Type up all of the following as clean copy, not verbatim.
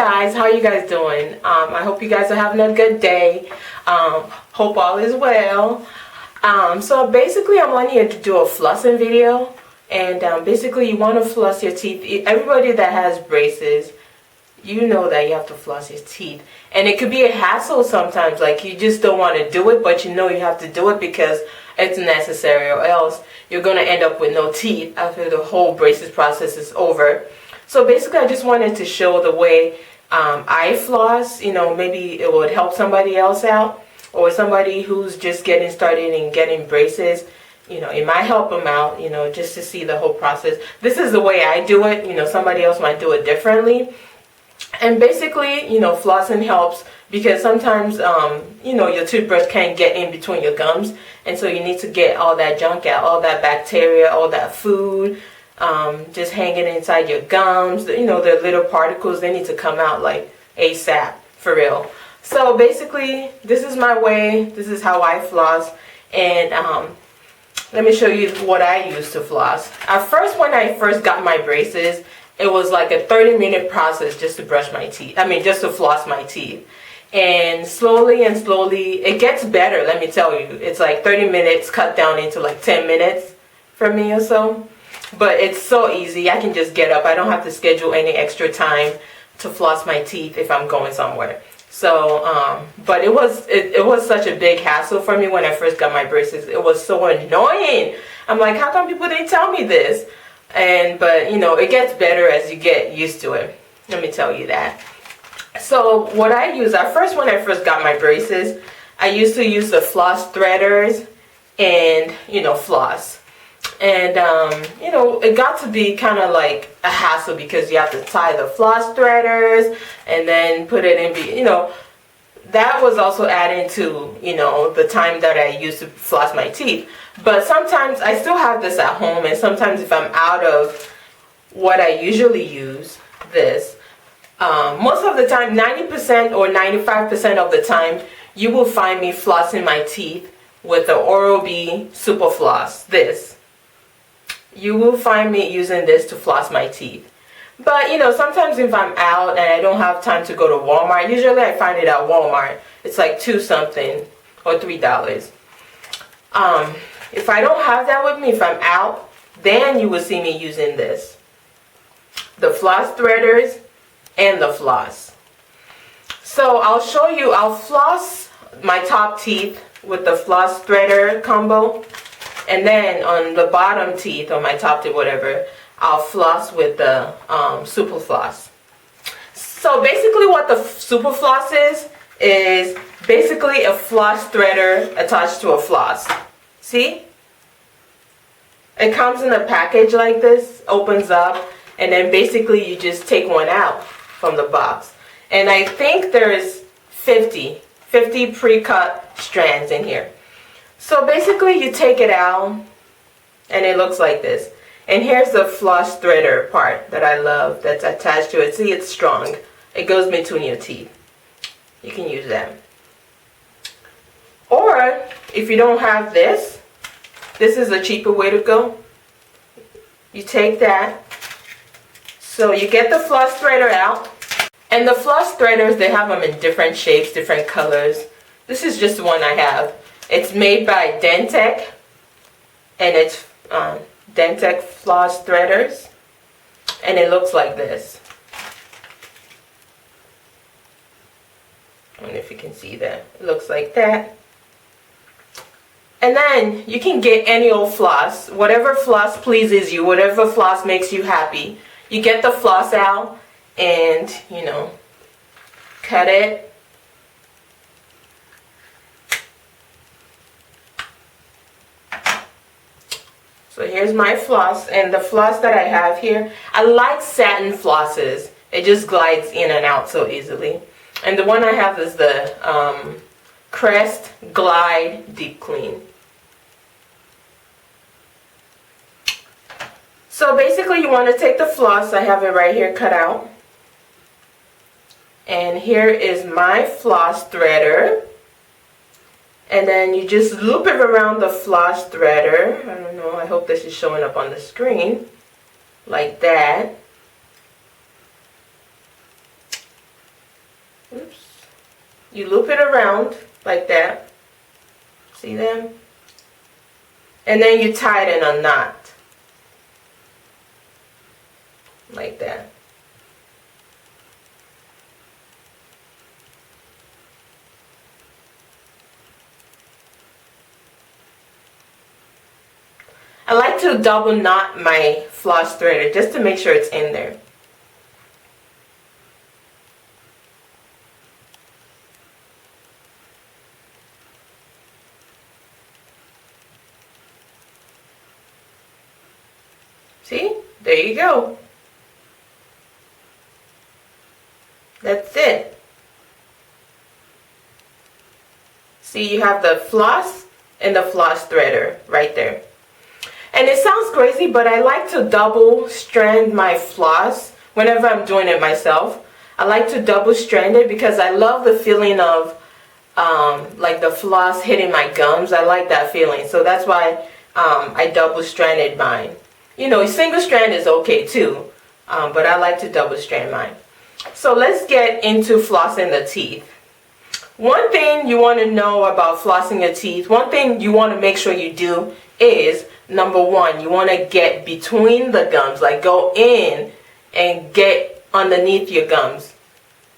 guys, how you guys doing? I hope you guys are having a good day. Hope all is well. So basically I want you to do a flossing video, and basically you want to floss your teeth. Everybody that has braces, you know that you have to floss your teeth, and it could be a hassle sometimes. Like, you just don't want to do it, but you know you have to do it because it's necessary, or else you're going to end up with no teeth after the whole braces process is over. So basically I just wanted to show the way I floss. You know, maybe it would help somebody else out, or somebody who's just getting started and getting braces. You know, it might help them out, you know, just to see the whole process. This is the way I do it. You know, somebody else might do it differently. And basically, you know, flossing helps because sometimes, you know, your toothbrush can't get in between your gums. And so you need to get all that junk out, all that bacteria, all that food, just hanging inside your gums. You know, the little particles, they need to come out like ASAP, for real. So basically, this is my way. This is how I floss. And let me show you what I use to floss. At first, when I first got my braces, it was like a 30-minute process just to brush my teeth. I mean, just to floss my teeth. And slowly and slowly, it gets better, let me tell you. It's like 30 minutes cut down into like 10 minutes for me or so. But it's so easy. I can just get up. I don't have to schedule any extra time to floss my teeth if I'm going somewhere. So, but it was such a big hassle for me when I first got my braces. It was so annoying. I'm like, how come people didn't tell me this? But you know, it gets better as you get used to it. Let me tell you that. So what I use, at first when I first got my braces, I used to use the floss threaders and, you know, floss. And, you know, it got to be kind of like a hassle because you have to tie the floss threaders and then put it in, you know, that was also adding to, you know, the time that I used to floss my teeth. But sometimes I still have this at home, and sometimes if I'm out of what I usually use, this, most of the time, 90% or 95% of the time, you will find me flossing my teeth with the Oral-B SUPERFLOSS, this. You will find me using this to floss my teeth. But, you know, sometimes if I'm out and I don't have time to go to Walmart, usually I find it at Walmart. It's like $2 something or $3. If I don't have that with me, if I'm out, then you will see me using this. The floss threaders and the floss. So I'll show you, I'll floss my top teeth with the floss threader combo. And then on the bottom teeth, on my top teeth, whatever, I'll floss with the SUPERFLOSS. So basically what the SUPERFLOSS is basically a floss threader attached to a floss. See? It comes in a package like this, opens up, and then basically you just take one out from the box. And I think there's 50 pre-cut strands in here. So basically you take it out and it looks like this. And here's the floss threader part that I love that's attached to it. See, it's strong. It goes between your teeth. You can use that. Or if you don't have this, this is a cheaper way to go. You take that. So you get the floss threader out. And the floss threaders, they have them in different shapes, different colors. This is just the one I have. It's made by DENTEK. And it's DENTEK floss threaders. And it looks like this. I don't know if you can see that. It looks like that. And then you can get any old floss, whatever floss pleases you, whatever floss makes you happy. You get the floss out and, you know, cut it. So here's my floss, and the floss that I have here, I like satin flosses. It just glides in and out so easily. And the one I have is the Crest Glide Deep Clean. So basically you want to take the floss, I have it right here cut out. And here is my floss threader. And then you just loop it around the floss threader. I don't know, I hope this is showing up on the screen. Like that. You loop it around like that. See them? And then you tighten a knot. Like that. I like to double knot my floss threader just to make sure it's in there. See? There you go. That's it. See, you have the floss and the floss threader right there. And it sounds crazy, but I like to double strand my floss whenever I'm doing it myself. I like to double strand it because I love the feeling of like the floss hitting my gums. I like that feeling. So that's why I double stranded mine. You know, single strand is okay too, but I like to double strand mine. So let's get into flossing the teeth. One thing you want to know about flossing your teeth, one thing you want to make sure you do is, number one, you want to get between the gums, like go in and get underneath your gums.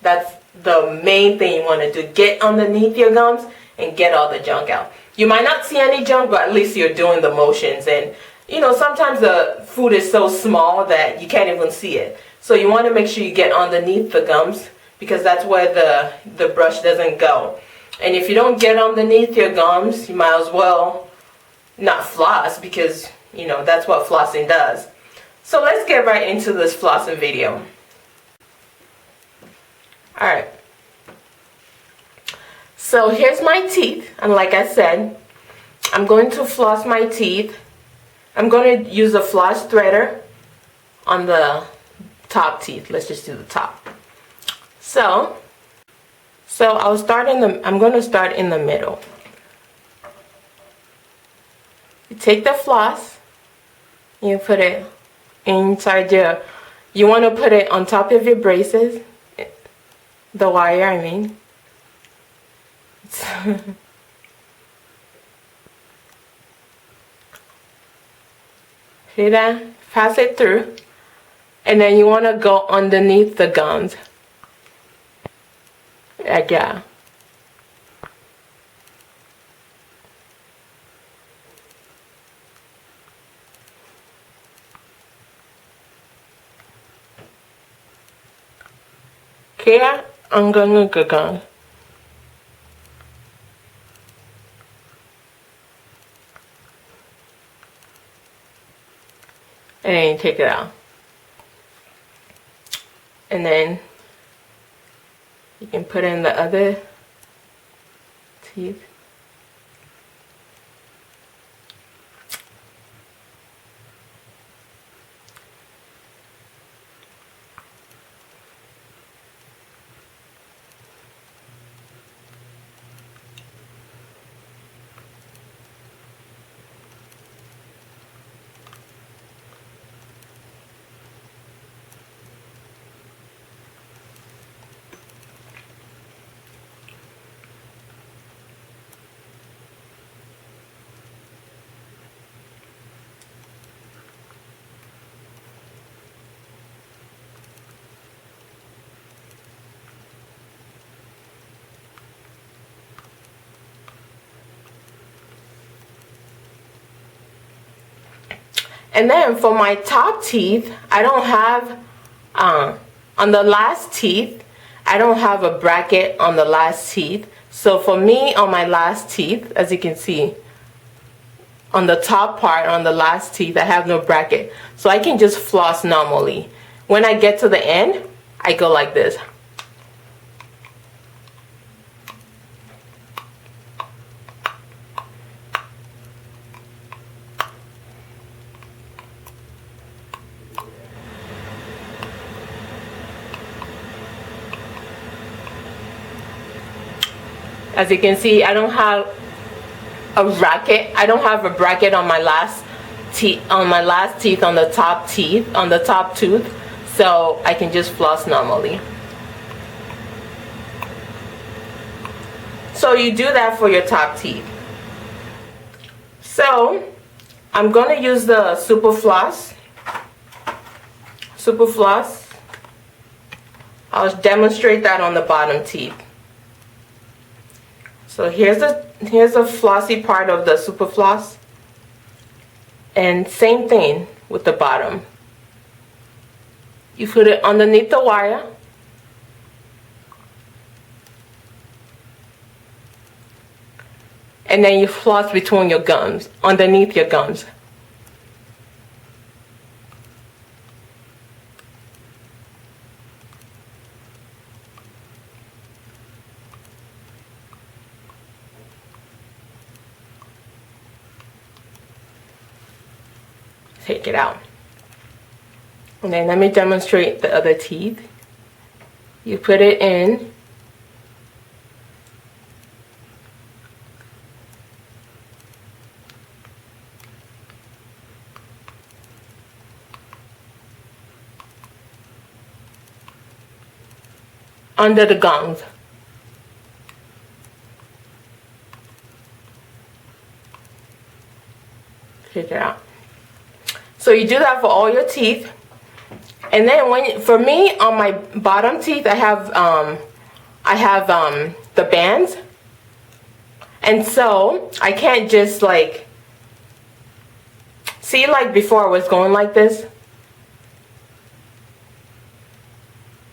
That's the main thing you want to do. Get underneath your gums and get all the junk out. You might not see any junk, but at least you're doing the motions. And you know, sometimes the food is so small that you can't even see it. So you want to make sure you get underneath the gums because that's where the brush doesn't go. And if you don't get underneath your gums, you might as well not floss because, you know, that's what flossing does. So let's get right into this flossing video. Alright. So here's my teeth, and like I said, I'm going to floss my teeth. I'm going to use a floss threader on the top teeth. Let's just do the top. So I'll start I'm going to start in the middle. You take the floss, you put it inside you want to put it on top of your braces, the wire I mean. See that? Pass it through. And then you want to go underneath the gums. Like that. Okay, I'm gonna go. And then you take it out. And then you can put in the other teeth. And then for my top teeth, I don't have, on the last teeth, I don't have a bracket on the last teeth. So for me, on my last teeth, as you can see, on the top part, on the last teeth, I have no bracket. So I can just floss normally. When I get to the end, I go like this. As you can see, I don't have a bracket. I don't have a bracket on my last teeth, on the top teeth, on the top tooth, so I can just floss normally. So you do that for your top teeth. So I'm going to use the SUPERFLOSS. I'll demonstrate that on the bottom teeth. So here's the flossy part of the SUPERFLOSS, and same thing with the bottom. You put it underneath the wire, and then you floss between your gums, underneath your gums. Take it out. And then let me demonstrate the other teeth. You put it in. Under the gums. Take it out. So you do that for all your teeth. And then for me, on my bottom teeth, I have the bands. And so I can't just like, see, like before I was going like this.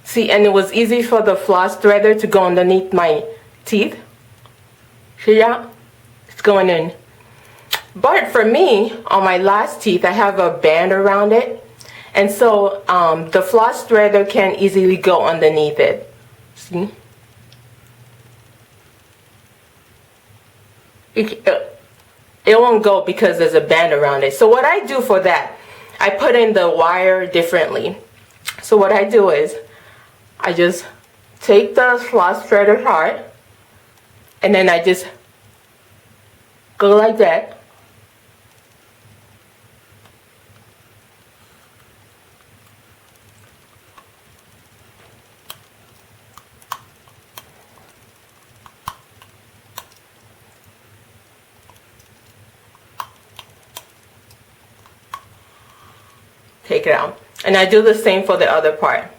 See, and it was easy for the floss threader to go underneath my teeth. See that? It's going in. But for me, on my last teeth, I have a band around it. And so the floss threader can easily go underneath it. See? It won't go because there's a band around it. So what I do for that, I put in the wire differently. So what I do is, I just take the floss threader part, and then I just go like that. Take it out. And I do the same for the other part.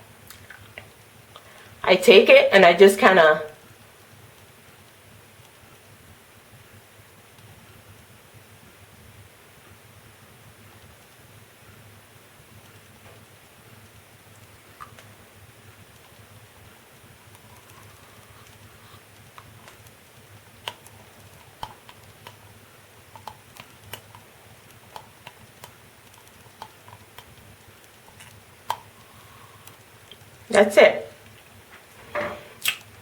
I take it and I just kind of that's it.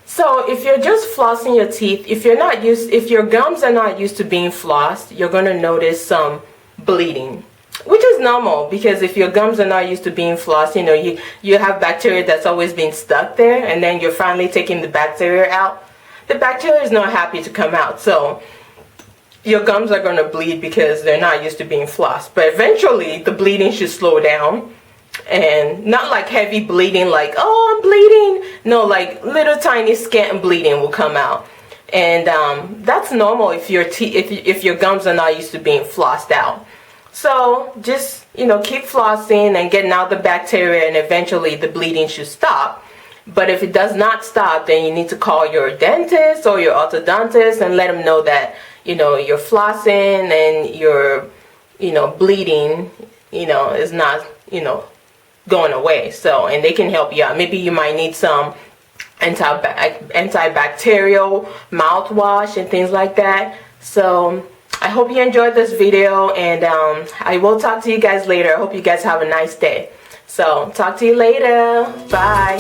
So if you're just flossing your teeth, if your gums are not used to being flossed, you're going to notice some bleeding, which is normal, because if your gums are not used to being flossed, you know, you have bacteria that's always been stuck there, and then you're finally taking the bacteria out. The bacteria is not happy to come out, so your gums are going to bleed because they're not used to being flossed. But eventually the bleeding should slow down. And not like heavy bleeding, like, oh, I'm bleeding. No, like little tiny scant bleeding will come out, and that's normal if your gums are not used to being flossed out. So just, you know, keep flossing and getting out the bacteria, and eventually the bleeding should stop. But if it does not stop, then you need to call your dentist or your orthodontist and let them know that, you know, you're flossing and your, you know, bleeding, you know, is not, you know, going away. So, and they can help you out. Maybe you might need some antibacterial mouthwash and things like that. So I hope you enjoyed this video, and I will talk to you guys later. I hope you guys have a nice day. So talk to you later. Bye.